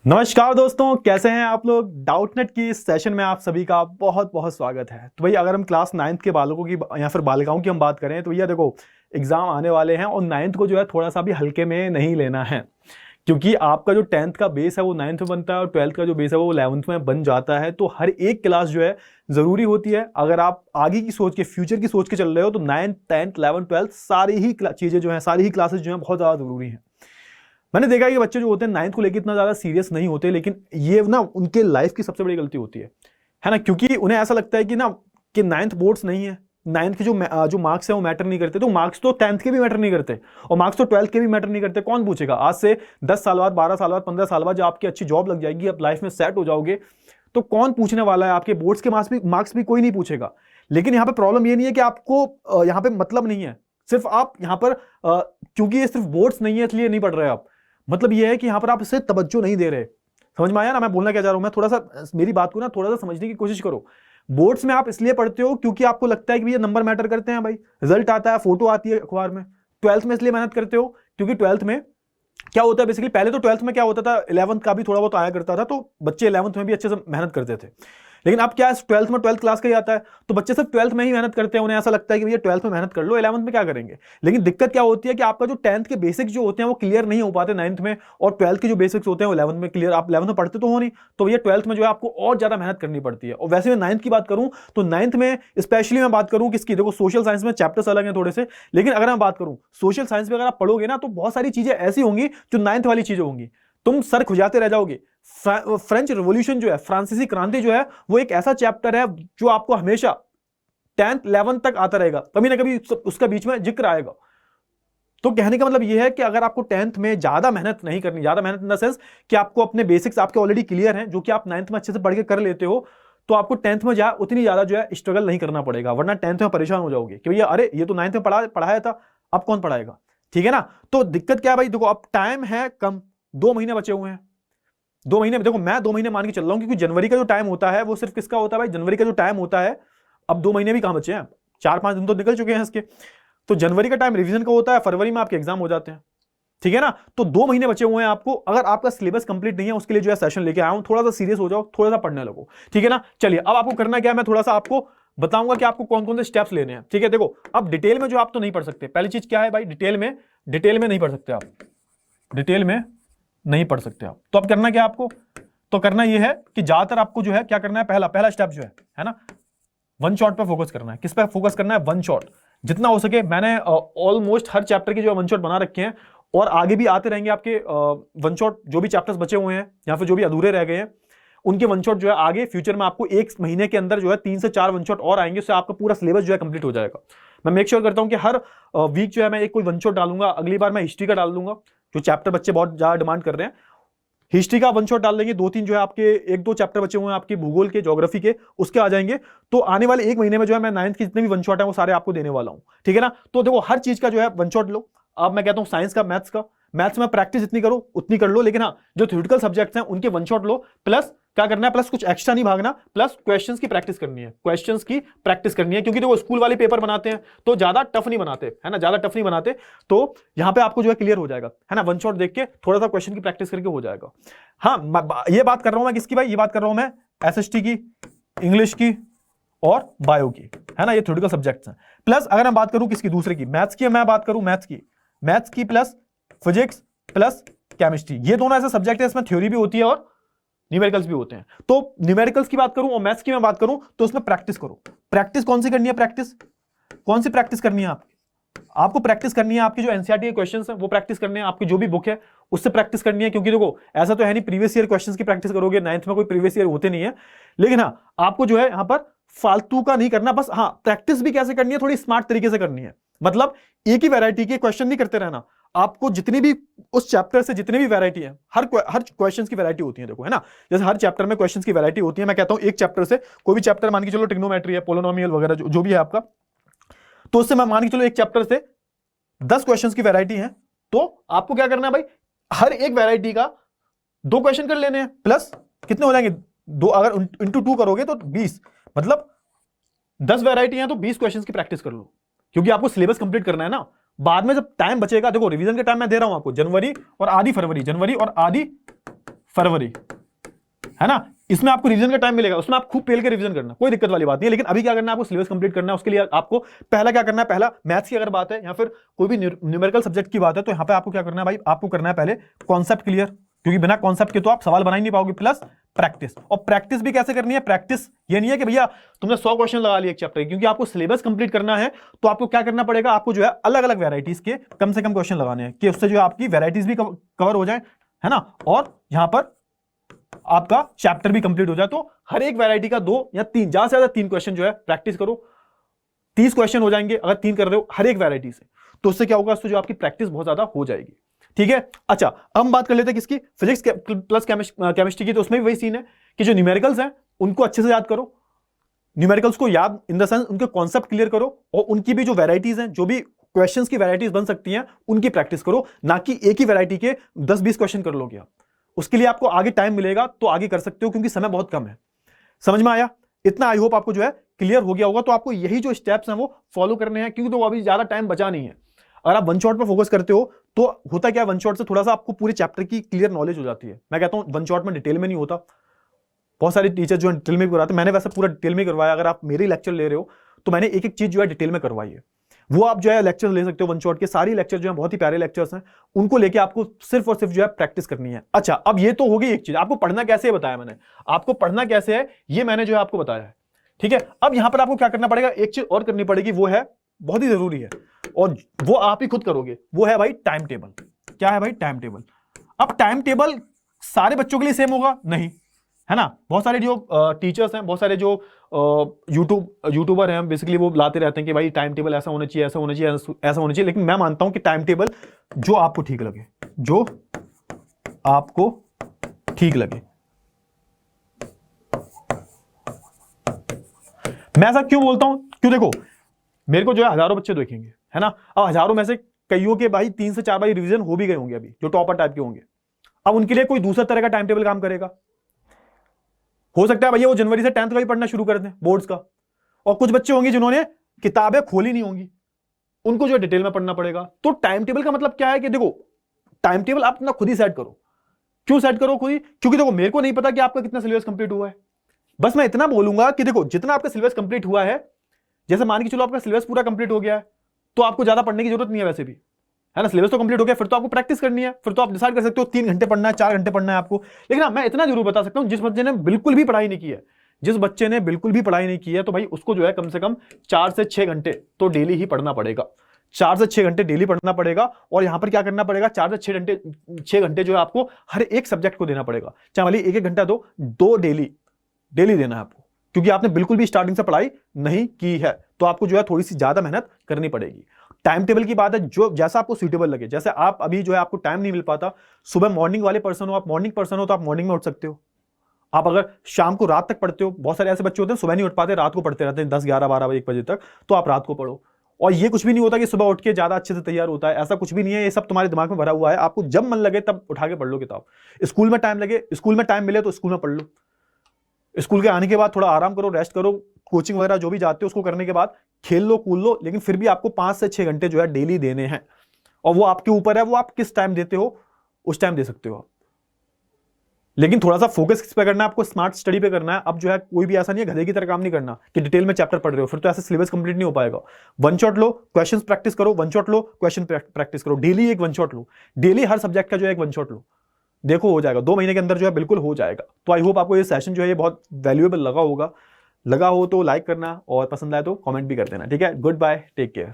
नमस्कार दोस्तों, कैसे हैं आप लोग। डाउटनेट की इस सेशन में आप सभी का बहुत बहुत स्वागत है। तो भैया अगर हम क्लास 9th के बालकों की या फिर बालिकाओं की हम बात करें तो भैया देखो, एग्जाम आने वाले हैं और 9th को जो है थोड़ा सा भी हल्के में नहीं लेना है, क्योंकि आपका जो 10th का बेस है वो 9th में बनता है और 12th का जो बेस है वो 11th में बन जाता है। तो हर एक क्लास जो है जरूरी होती है। अगर आप आगे की सोच के, फ्यूचर की सोच के चल रहे हो तो 9th 10th 11th 12th सारी ही चीजें जो है, सारी ही क्लासेस जो है बहुत ज्यादा जरूरी है। मैंने देखा है कि बच्चे जो होते हैं 9th को लेकर इतना ज्यादा सीरियस नहीं होते, लेकिन ये ना उनके लाइफ की सबसे बड़ी गलती होती है ना, क्योंकि उन्हें ऐसा लगता है कि ना कि 9th बोर्ड्स नहीं है, 9th के जो मार्क्स है वो मैटर नहीं करते। तो मार्क्स तो 10th के भी मैटर नहीं करते और मार्क्स तो 12th के भी मैटर नहीं करते। कौन पूछेगा आज से 10 साल बाद, 12 साल बाद, 15 साल बाद जब आपकी अच्छी जॉब लग जाएगी, आप लाइफ में सेट हो जाओगे, तो कौन पूछने वाला है। आपके बोर्ड्स के मार्क्स भी कोई नहीं पूछेगा। लेकिन यहाँ पे प्रॉब्लम ये नहीं है कि आपको यहाँ पे मतलब नहीं है, सिर्फ आप यहाँ पर क्योंकि ये सिर्फ बोर्ड्स नहीं है इसलिए नहीं पढ़ रहे आप। मतलब ये है कि यहां पर आप इसे तवज्जो नहीं दे रहे। समझ में आया ना मैं बोलना क्या चाह रहा हूं। मैं थोड़ा सा मेरी बात को ना थोड़ा सा समझने की कोशिश करो। बोर्ड्स में आप इसलिए पढ़ते हो क्योंकि आपको लगता है कि भैया नंबर मैटर करते हैं, भाई रिजल्ट आता है, फोटो आती है अखबार में। 12th में इसलिए मेहनत करते हो क्योंकि 12th में क्या होता है बेसिकली, पहले तो 12th में क्या होता था, 11th का भी थोड़ा बहुत आया करता था, तो बच्चे 11th में भी अच्छे से मेहनत करते थे। लेकिन अब क्या है, 12th में 12th क्लास का ही आता है, तो बच्चे सिर्फ 12th में ही मेहनत करते हैं। उन्हें ऐसा लगता है कि भैया 12th में मेहनत कर लो, 11th में क्या करेंगे। लेकिन दिक्कत क्या होती है कि आपका जो 10th के बेसिक्स जो होते हैं वो क्लियर नहीं हो पाते 9th में, और 12th के जो बेसिक्स होते हैं वो 11th में क्लियर। आप 11th में पढ़ते तो हो नहीं, तो भैया 12th में जो है आपको और ज्यादा मेहनत करनी पड़ती है। और वैसे मैं 9th की बात करूं तो 9th में स्पेशली मैं बात करूं किसकी, देखो सोशल साइंस में चैप्टर्स अलग हैं थोड़े से, लेकिन अगर मैं बात करूं सोशल साइंस में अगर आप पढ़ोगे ना तो बहुत सारी चीजें ऐसी होंगी जो 9th वाली चीजें होंगी, तुम सर खुजाते रह जाओगे। फ्रेंच रिवॉल्यूशन जो है, फ्रांसीसी क्रांति जो है, वो एक ऐसा चैप्टर है जो आपको हमेशा 10th 11th तक आता रहेगा, कभी ना कभी उसका बीच में जिक्र आएगा। तो कहने का मतलब यह है कि अगर आपको 10th में ज्यादा मेहनत नहीं करनी, ज्यादा मेहनत इन द सेंस कि आपको अपने बेसिक्स आपके ऑलरेडी क्लियर हैं जो कि आप 9th में अच्छे से पढ़ के कर लेते हो, तो आपको 10th में उतनी ज्यादा जो है स्ट्रगल नहीं करना पड़ेगा, वरना 10th में परेशान हो जाओगे कि भैया अरे ये तो 9th में पढ़ाया था, अब कौन पढ़ाएगा। ठीक है ना। तो दिक्कत क्या है भाई, देखो अब टाइम है कम, 2 महीने बचे हुए हैं। 2 महीने में देखो, मैं 2 महीने मान के चल रहा हूं क्योंकि जनवरी का जो टाइम होता है वो सिर्फ किसका होता है भाई, जनवरी का जो टाइम होता है। अब 2 महीने भी कहां बचे हैं, 4-5 दिन तो निकल चुके हैं इसके। तो जनवरी का टाइम रिवीजन का होता है, फरवरी में आपके एग्जाम हो जाते हैं। ठीक है ना। तो 2 महीने बचे हुए हैं आपको। अगर आपका सिलेबस कंप्लीट नहीं है उसके लिए जो है सेशन लेके आया हूं, थोड़ा सा सीरियस हो जाओ, थोड़ा सा पढ़ने लगो। ठीक है ना। चलिए अब आपको करना क्या है, मैं थोड़ा सा आपको बताऊंगा कि आपको कौन कौन से स्टेप्स लेने हैं। ठीक है, देखो अब डिटेल में जो आप तो नहीं पढ़ सकते, पहली चीज क्या है भाई, डिटेल में नहीं पढ़ सकते आप, डिटेल में नहीं पढ़ सकते आप। तो अब करना क्या आपको, तो करना यह है कि ज्यादातर आपको जो है क्या करना है, पहला स्टेप जो है ना, वन शॉट पे फोकस करना है। किस पे फोकस करना है, वन शॉट। जितना हो सके मैंने ऑलमोस्ट हर चैप्टर की जो वन शॉट बना रखे हैं, और आगे भी आते रहेंगे आपके वन शॉट। जो भी चैप्टर्स बचे हुए हैं या फिर जो भी अधूरे रह गए हैं उनके वन शॉट जो है आगे फ्यूचर में आपको 1 महीने के अंदर जो है 3 से 4 वन शॉट और आएंगे, उससे आपका पूरा सिलेबस जो है कंप्लीट हो जाएगा। मैं मेक श्योर करता हूं कि हर वीक जो है मैं एक कोई वन शॉट डालूंगा। अगली बार मैं हिस्ट्री का डाल दूंगा, जो चैप्टर बच्चे बहुत ज्यादा डिमांड कर रहे हैं, हिस्ट्री का वन शॉट डाल देंगे। 2-3 जो है आपके 1-2 चैप्टर बचे हुए हैं आपके भूगोल के, ज्योग्राफी के, उसके आ जाएंगे। तो आने वाले 1 महीने में जो है मैं 9th के जितने भी वन शॉट है वो सारे आपको देने वाला हूं। ठीक है ना। तो देखो हर चीज का जो है वन शॉट लो। अब मैं कहता हूं साइंस का, मैथ्स में प्रैक्टिस जितनी करो उतनी कर लो, लेकिन हाँ जो थ्योरेटिकल सब्जेक्ट्स हैं उनके वन शॉट लो। प्लस क्या करना है, प्लस कुछ एक्स्ट्रा नहीं भागना, प्लस क्वेश्चंस की प्रैक्टिस करनी है, क्योंकि देखो स्कूल वाले पेपर बनाते हैं तो ज्यादा टफ नहीं बनाते, है ना, ज्यादा टफ नहीं बनाते। तो यहां पे आपको जो है क्लियर हो जाएगा, है ना, वन शॉट देख के थोड़ा सा क्वेश्चन की प्रैक्टिस करके हो जाएगा। हाँ ये बात कर रहा हूं मैं किसकी भाई, ये बात कर रहा हूं मैं एसएसटी की, इंग्लिश की और बायो की, है ना, ये थ्योरेटिकल सब्जेक्ट्स हैं। प्लस अगर मैं बात करूं किसकी, दूसरे की, मैथ्स की, मैं बात करूं मैथ्स की प्लस फिजिक्स प्लस केमिस्ट्री, ये दोनों ऐसे सब्जेक्ट है इसमें थ्योरी भी होती है और न्यूमेरिकल्स भी होते हैं। तो न्यूमेरिकल्स की बात करूं और मैथ्स की मैं बात करूं तो उसमें प्रैक्टिस करो। प्रैक्टिस कौन सी करनी है, कौन सी प्रैक्टिस करनी है आपको प्रैक्टिस करनी है आपकी जो एनसीईआरटी के क्वेश्चंस हैं वो प्रैक्टिस करने हैं, आपकी जो भी बुक है उससे प्रैक्टिस करनी है। क्योंकि देखो ऐसा तो है नहीं प्रीवियस ईयर क्वेश्चंस की प्रैक्टिस करोगे, 9th में कोई प्रीवियस ईयर होते नहीं है, लेकिन हाँ आपको जो है यहां पर फालतू का नहीं करना। बस हाँ प्रैक्टिस भी कैसे करनी है, थोड़ी स्मार्ट तरीके से करनी है। मतलब एक ही वैरायटी के क्वेश्चन नहीं करते रहना, आपको जितनी भी उस चैप्टर से जितनी भी वैरायटी है, हर क्वेश्चंस की वैरायटी होती है, देखो है ना, जैसे हर चैप्टर में क्वेश्चंस की वैरायटी होती है। मैं कहता हूं एक चैप्टर से, कोई भी चैप्टर मान के चलो ट्रिग्नोमेट्री है, पोलिनोमियल वगैरह जो भी है आपका, तो उससे मैं मान के चलो एक चैप्टर से 10 क्वेश्चंस की वैरायटी है, तो आपको क्या करना है भाई, हर एक वैरायटी का 2 क्वेश्चन कर लेने हैं। प्लस कितने हो जाएंगे, 2 अगर इंटू 2 करोगे तो 20, मतलब 10 वैरायटी है तो 20 क्वेश्चंस की प्रैक्टिस कर लो, क्योंकि आपको सिलेबस कंप्लीट करना है ना। बाद में जब टाइम बचेगा, देखो रिवीजन का टाइम मैं दे रहा हूं आपको, जनवरी और आधी फरवरी, है ना। इसमें आपको रिवीजन का टाइम मिलेगा, उसमें आप खूब पेल के रिवीजन करना, कोई दिक्कत वाली बात नहीं है। लेकिन अभी क्या करना है, आपको सिलेबस कंप्लीट करना है। उसके लिए आपको पहला क्या करना है, पहला मैथ्स की अगर बात है या फिर कोई भी न्यूमेरिकल सब्जेक्ट की बात है, तो यहां पे आपको क्या करना है भाई, आपको करना है पहले कॉन्सेप्ट क्लियर, क्योंकि बिना कॉन्सेप्ट के तो आप सवाल बना ही नहीं पाओगे। प्लस प्रैक्टिस, और प्रैक्टिस भी कैसे करनी है, प्रैक्टिस ये नहीं है कि भैया तुमने 100 क्वेश्चन लगा लिए एक चैप्टर की, क्योंकि आपको सिलेबस कंप्लीट करना है तो आपको क्या करना पड़ेगा, आपको जो है अलग अलग वेराइटीज के कम से कम क्वेश्चन लगाने हैं, कि उससे जो है आपकी वेराइटीज भी कवर हो जाए, है ना, और यहां पर आपका चैप्टर भी कंप्लीट हो जाए। तो हर एक वैरायटी का 2 या 3, ज्यादा से ज्यादा 3 क्वेश्चन जो है प्रैक्टिस करो। 30 क्वेश्चन हो जाएंगे अगर 3 कर रहे हो हर एक वैरायटी से, तो उससे क्या होगा, उससे जो आपकी प्रैक्टिस बहुत ज्यादा हो जाएगी। ठीक है, अच्छा अब हम बात कर लेते हैं किसकी, फिजिक्स प्लस केमिस्ट्री की। तो उसमें भी वही सीन है कि जो न्यूमेरिकल्स हैं उनको अच्छे से याद करो, न्यूमेरिकल्स को याद इन द सेंस उनके कॉन्सेप्ट क्लियर करो, और उनकी भी जो वैरायटीज हैं, जो भी क्वेश्चंस की वैरायटीज बन सकती हैं, उनकी प्रैक्टिस करो, ना कि एक ही वैरायटी के 10-20 क्वेश्चन कर लोगे आप। उसके लिए आपको आगे टाइम मिलेगा तो आगे कर सकते हो, क्योंकि समय बहुत कम है। समझ में आया इतना, आई होप आपको जो है क्लियर हो गया होगा। तो आपको यही जो स्टेप्स हैं वो फॉलो करने हैं, क्योंकि तो अभी ज्यादा टाइम बचा नहीं है। अगर आप वन शॉट पर फोकस करते हो तो होता क्या है, वन शॉट से थोड़ा सा आपको पूरे चैप्टर की क्लियर नॉलेज हो जाती है। मैं कहता हूं वन शॉट में डिटेल में नहीं होता, बहुत सारे टीचर जो है डिटेल में करवाते हैं, मैंने वैसे पूरा डिटेल में करवाया। अगर आप मेरे लेक्चर ले रहे हो तो मैंने एक एक चीज जो है डिटेल में करवाई है, वो आप जो है लेक्चर ले सकते हो वन शॉट के। सारी लेक्चर जो है बहुत ही प्यारे लेक्चर्स हैं, उनको लेके आपको सिर्फ और सिर्फ जो है प्रैक्टिस करनी है। अच्छा अब ये तो हो गई एक चीज, आपको पढ़ना कैसे है बताया मैंने, आपको पढ़ना कैसे है ये मैंने जो है आपको बताया है। ठीक है, अब यहां पर आपको क्या करना पड़ेगा, एक चीज और करनी पड़ेगी, वो है बहुत ही जरूरी है, और वो आप ही खुद करोगे, वो है भाई टाइम टेबल। क्या है भाई, टाइम टेबल। अब टाइम टेबल सारे बच्चों के लिए सेम होगा नहीं, है ना। बहुत सारे जो टीचर्स हैं, बहुत सारे जो यूट्यूबर हैं, बेसिकली वो लाते रहते हैं कि भाई टाइम टेबल ऐसा होना चाहिए, ऐसा होना चाहिए, ऐसा होना चाहिए। लेकिन मैं मानता हूं कि टाइम टेबल जो आपको ठीक लगे, जो आपको ठीक लगे। मैं ऐसा क्यों बोलता हूं, क्यों, देखो मेरे को जो है हजारों बच्चे देखेंगे, है ना। अब हजारों में से कईयों के भाई 3 से 4 बार रिवीजन हो भी गए होंगे अभी, जो टॉपर टाइप के होंगे। अब उनके लिए कोई दूसरा तरह का टाइम टेबल काम करेगा। हो सकता है भैया वो जनवरी से 10th का ही पढ़ना शुरू कर दें, बोर्ड्स का। और कुछ बच्चे होंगे जिन्होंने किताबें खोली नहीं होंगी, उनको जो डिटेल में पढ़ना पड़ेगा। तो टाइम टेबल का मतलब क्या है कि देखो, टाइम टेबल आप अपना खुद ही सेट करो। क्यों सेट करो खुद ही, क्योंकि देखो मेरे को नहीं पता कि आपका कितना सिलेबस कंप्लीट हुआ है। बस मैं इतना बोलूंगा कि देखो जितना आपका सिलेबस कंप्लीट हुआ है, जैसे मान के चलो आपका सिलेबस पूरा कंप्लीट हो गया है, तो आपको ज्यादा पढ़ने की जरूरत नहीं है वैसे भी, है ना। सिलेबस तो कंप्लीट हो गया, फिर तो आपको प्रैक्टिस करनी है, फिर तो आप डिसाइड कर सकते हो 3 घंटे पढ़ना है, 4 घंटे पढ़ना है आपको। लेकिन हाँ, मैं इतना जरूर बता सकता हूं, जिस बच्चे ने बिल्कुल भी पढ़ाई नहीं की है, जिस बच्चे ने बिल्कुल भी पढ़ाई नहीं की है, तो भाई उसको जो है कम से कम 4 से 6 घंटे तो डेली ही पढ़ना पड़ेगा। 4 से 6 घंटे डेली पढ़ना पड़ेगा। और यहां पर क्या करना पड़ेगा, 4 से 6 घंटे जो है आपको हर एक सब्जेक्ट को देना पड़ेगा। चाहे भले 1-1 घंटा दो डेली देना है आपको, क्योंकि आपने बिल्कुल भी स्टार्टिंग से पढ़ाई नहीं की है, तो आपको जो है थोड़ी सी ज्यादा मेहनत करनी पड़ेगी। टाइम टेबल की बात है, जो जैसा आपको सूटेबल लगे। जैसे आप अभी जो है आपको टाइम नहीं मिल पाता, सुबह मॉर्निंग वाले पर्सन हो, आप मॉर्निंग पर्सन हो तो आप मॉर्निंग में उठ सकते हो। आप अगर शाम को रात तक पढ़ते हो, बहुत सारे ऐसे बच्चे होते हैं सुबह नहीं उठ पाते, रात को पढ़ते रहते हैं 10, 11, 12, 1 बजे तक, तो आप रात को पढ़ो। और ये कुछ भी नहीं होता कि सुबह उठ के ज्यादा अच्छे से तैयार होता है, ऐसा कुछ भी नहीं है। ये सब तुम्हारे दिमाग में भरा हुआ है, आपको जब मन लगे तब उठा के पढ़ लो किताब। स्कूल में टाइम लगे, स्कूल में टाइम मिले तो स्कूल में पढ़ लो। स्कूल के आने के बाद थोड़ा आराम करो, रेस्ट करो, कोचिंग वगैरह जो भी जाते हो उसको करने के बाद खेल लो, कूद लो। लेकिन फिर भी आपको 5 से 6 घंटे जो है डेली देने हैं, और वो आपके ऊपर है, वो आप किस टाइम देते हो, उस टाइम दे सकते हो आप। लेकिन थोड़ा सा फोकस किस पे करना है, आपको स्मार्ट स्टडी पे करना है। अब जो है कोई भी ऐसा नहीं है गधे की तरह काम नहीं करना कि डिटेल में चैप्टर पढ़ रहे हो, फिर तो ऐसे सिलेबस कंप्लीट नहीं हो पाएगा। वन शॉट लो, क्वेश्चंस प्रैक्टिस करो, वन शॉट लो, क्वेश्चन प्रैक्टिस करो, डेली एक वन शॉट लो, डेली हर सब्जेक्ट का जो है एक वन शॉट लो। देखो हो जाएगा, 2 महीने के अंदर जो है बिल्कुल हो जाएगा। तो आई होप आपको ये सेशन जो है ये बहुत वैल्यूएबल लगा होगा। लगा हो तो लाइक करना, और पसंद आए तो कमेंट भी कर देना। ठीक है, गुड बाय, टेक केयर।